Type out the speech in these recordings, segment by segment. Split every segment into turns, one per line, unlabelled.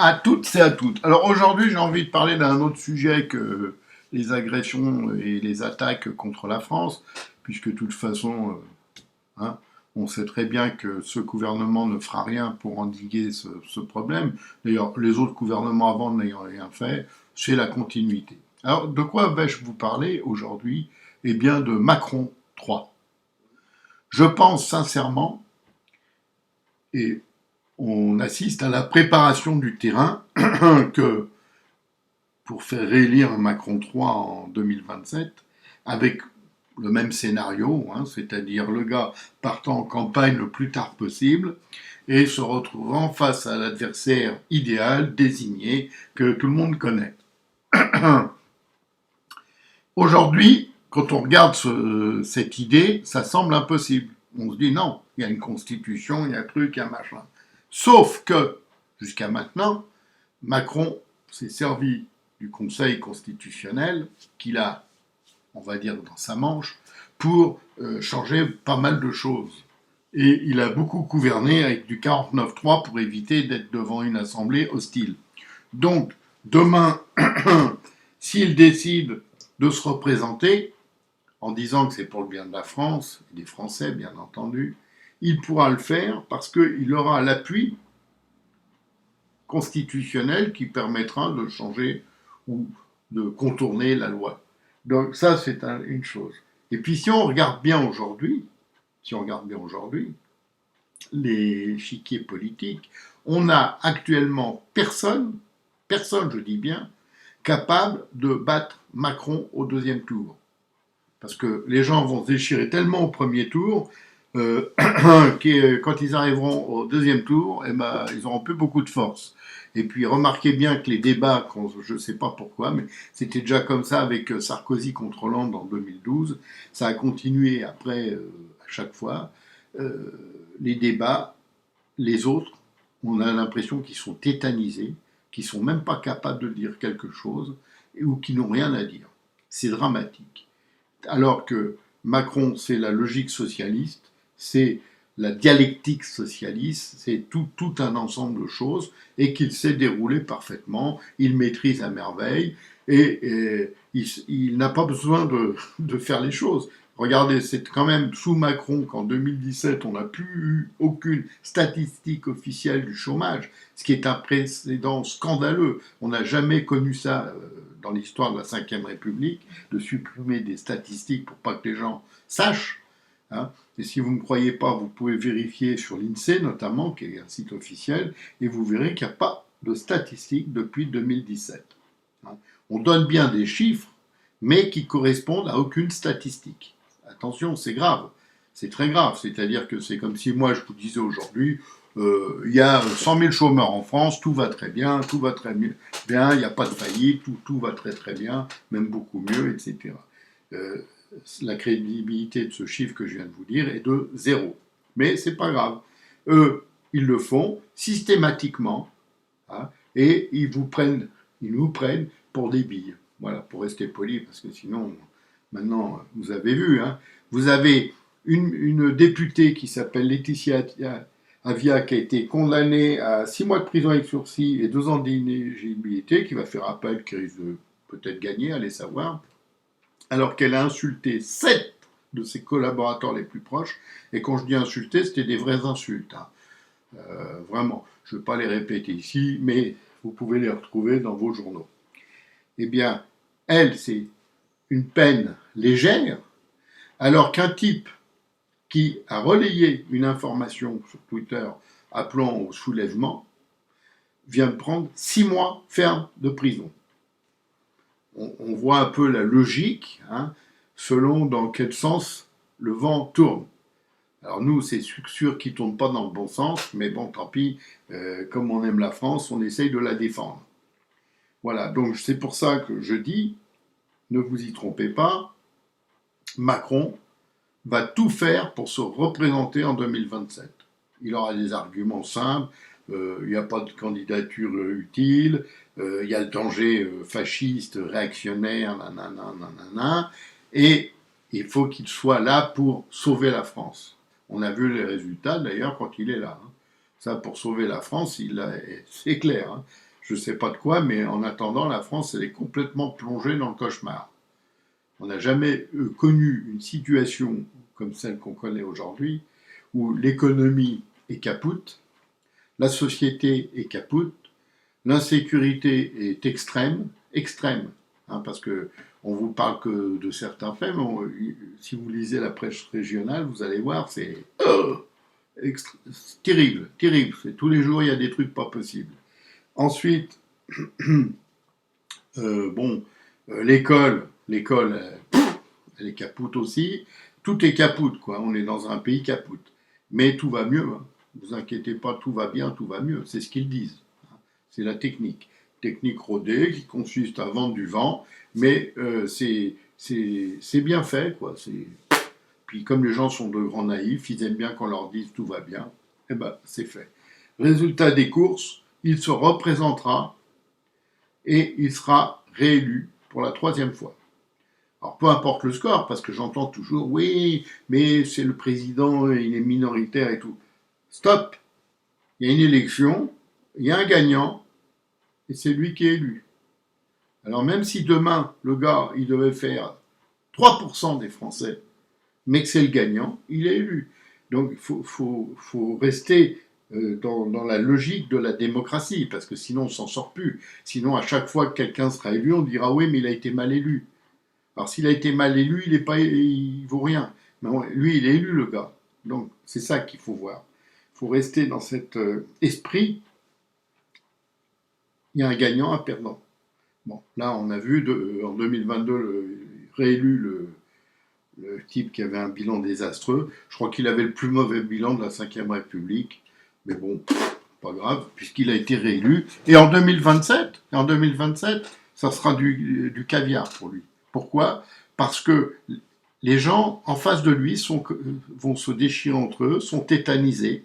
À toutes et à toutes. Alors aujourd'hui, j'ai envie de parler d'un autre sujet que les agressions et les attaques contre la France, puisque de toute façon, hein, on sait très bien que ce gouvernement ne fera rien pour endiguer ce problème. D'ailleurs, les autres gouvernements avant n'ayant rien fait, c'est la continuité. Alors, de quoi vais-je vous parler aujourd'hui? Eh bien, de Macron 3. Je pense sincèrement, et on assiste à la préparation du terrain, que pour faire réélire Macron 3 en 2027, avec le même scénario, hein, c'est-à-dire le gars partant en campagne le plus tard possible et se retrouvant face à l'adversaire idéal désigné que tout le monde connaît. Aujourd'hui, quand on regarde cette idée, ça semble impossible. On se dit non, il y a une constitution, il y a un truc, il y a un machin. Sauf que, jusqu'à maintenant, Macron s'est servi du Conseil constitutionnel qu'il a, on va dire, dans sa manche, pour changer pas mal de choses. Et il a beaucoup gouverné avec du 49-3 pour éviter d'être devant une assemblée hostile. Donc, demain, s'il décide de se représenter, en disant que c'est pour le bien de la France, et des Français bien entendu, il pourra le faire parce qu'il aura l'appui constitutionnel qui permettra de changer ou de contourner la loi. Donc ça, c'est une chose. Et puis si on regarde bien aujourd'hui, l'échiquier politique, on n'a actuellement personne, je dis bien, capable de battre Macron au deuxième tour. Parce que les gens vont se déchirer tellement au premier tour que quand ils arriveront au deuxième tour, eh ben, ils n'auront plus beaucoup de force. Et puis remarquez bien que les débats, je ne sais pas pourquoi, mais c'était déjà comme ça avec Sarkozy contre Hollande en 2012, ça a continué après à chaque fois. Les débats, les autres, on a l'impression qu'ils sont tétanisés, qu'ils sont même pas capables de dire quelque chose, ou qu'ils n'ont rien à dire. C'est dramatique. Alors que Macron, c'est la logique socialiste, c'est la dialectique socialiste, c'est tout un ensemble de choses, et qu'il sait dérouler parfaitement, il maîtrise à merveille, et il n'a pas besoin de faire les choses. Regardez, c'est quand même sous Macron qu'en 2017, on n'a plus eu aucune statistique officielle du chômage, ce qui est un précédent scandaleux. On n'a jamais connu ça dans l'histoire de la Ve République, de supprimer des statistiques pour pas que les gens sachent. Hein. Et si vous ne me croyez pas, vous pouvez vérifier sur l'INSEE notamment, qui est un site officiel, et vous verrez qu'il n'y a pas de statistiques depuis 2017. Hein. On donne bien des chiffres, mais qui correspondent à aucune statistique. Attention, c'est grave, c'est très grave. C'est-à-dire que c'est comme si moi je vous disais aujourd'hui, il y a 100 000 chômeurs en France, tout va très bien, tout va très bien, il n'y a pas de faillite, tout va très très bien, même beaucoup mieux, etc. La crédibilité de ce chiffre que je viens de vous dire est de 0. Mais c'est pas grave. Eux, ils le font systématiquement, hein, et ils nous prennent pour des billes. Voilà, pour rester poli, parce que sinon, maintenant, vous avez vu, hein, vous avez une députée qui s'appelle Laetitia Avia, qui a été condamnée à 6 mois de prison avec sursis et 2 ans d'inéligibilité, qui va faire appel, qui risque de peut-être gagner, allez savoir, alors qu'elle a insulté 7 de ses collaborateurs les plus proches, et quand je dis insulter, c'était des vraies insultes. Hein. Vraiment, je ne vais pas les répéter ici, mais vous pouvez les retrouver dans vos journaux. Eh bien, elle, c'est une peine légère, alors qu'un type qui a relayé une information sur Twitter appelant au soulèvement vient de prendre 6 mois ferme de prison. On voit un peu la logique, hein, selon dans quel sens le vent tourne. Alors nous, c'est sûr qu'il ne tourne pas dans le bon sens, mais bon, tant pis, comme on aime la France, on essaye de la défendre. Voilà, donc c'est pour ça que je dis, ne vous y trompez pas, Macron va tout faire pour se représenter en 2027. Il aura des arguments simples, il n'y a pas de candidature utile, il y a le danger fasciste, réactionnaire, nanana, et il faut qu'il soit là pour sauver la France. On a vu les résultats d'ailleurs quand il est là. Hein. Ça, pour sauver la France, c'est clair. Hein. je ne sais pas de quoi, mais en attendant, la France, elle est complètement plongée dans le cauchemar. On n'a jamais connu une situation comme celle qu'on connaît aujourd'hui, où l'économie est capoute, la société est capoute, l'insécurité est extrême, extrême, hein, parce que on vous parle que de certains faits, mais si vous lisez la presse régionale, vous allez voir, c'est terrible, terrible. Tous les jours, il y a des trucs pas possibles. Ensuite, l'école, elle est capoute aussi. Tout est capoute, quoi. On est dans un pays capoute. Mais tout va mieux. Hein. Ne vous inquiétez pas, tout va bien, tout va mieux. C'est ce qu'ils disent. C'est la technique. Technique rodée qui consiste à vendre du vent, mais c'est bien fait, quoi. Puis comme les gens sont de grands naïfs, ils aiment bien qu'on leur dise tout va bien. Eh ben, c'est fait. Résultat des courses, il se représentera et il sera réélu pour la 3e fois. Alors peu importe le score, parce que j'entends toujours, oui, mais c'est le président, il est minoritaire et tout. Stop. Il y a une élection, il y a un gagnant, et c'est lui qui est élu. Alors même si demain, le gars, il devait faire 3% des Français, mais que c'est le gagnant, il est élu. Donc il faut rester dans la logique de la démocratie, parce que sinon on s'en sort plus. Sinon, à chaque fois que quelqu'un sera élu, on dira oui, mais il a été mal élu. Alors s'il a été mal élu, il vaut rien. Mais lui, il est élu, le gars. Donc c'est ça qu'il faut voir. Il faut rester dans cet esprit. Il y a un gagnant, un perdant. Bon, là, on a vu en 2022 réélu le type qui avait un bilan désastreux. Je crois qu'il avait le plus mauvais bilan de la Ve République. Mais bon, pas grave, puisqu'il a été réélu. Et en 2027, ça sera du caviar pour lui. Pourquoi ? Parce que les gens en face de lui vont se déchirer entre eux, sont tétanisés.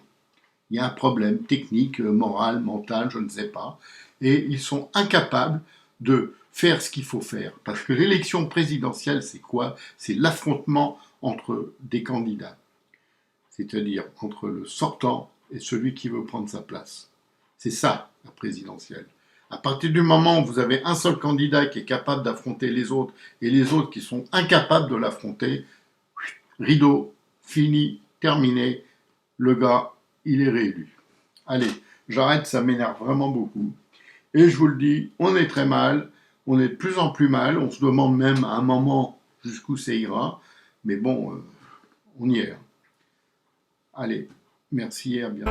Il y a un problème technique, moral, mental, je ne sais pas. Et ils sont incapables de faire ce qu'il faut faire. Parce que l'élection présidentielle, c'est quoi ? C'est l'affrontement entre des candidats. C'est-à-dire entre le sortant et celui qui veut prendre sa place. C'est ça, la présidentielle. À partir du moment où vous avez un seul candidat qui est capable d'affronter les autres et les autres qui sont incapables de l'affronter, rideau, fini, terminé, le gars, il est réélu. Allez, j'arrête, ça m'énerve vraiment beaucoup. Et je vous le dis, on est très mal, on est de plus en plus mal, on se demande même à un moment jusqu'où ça ira, mais bon, on y est. Allez, merci et à bientôt.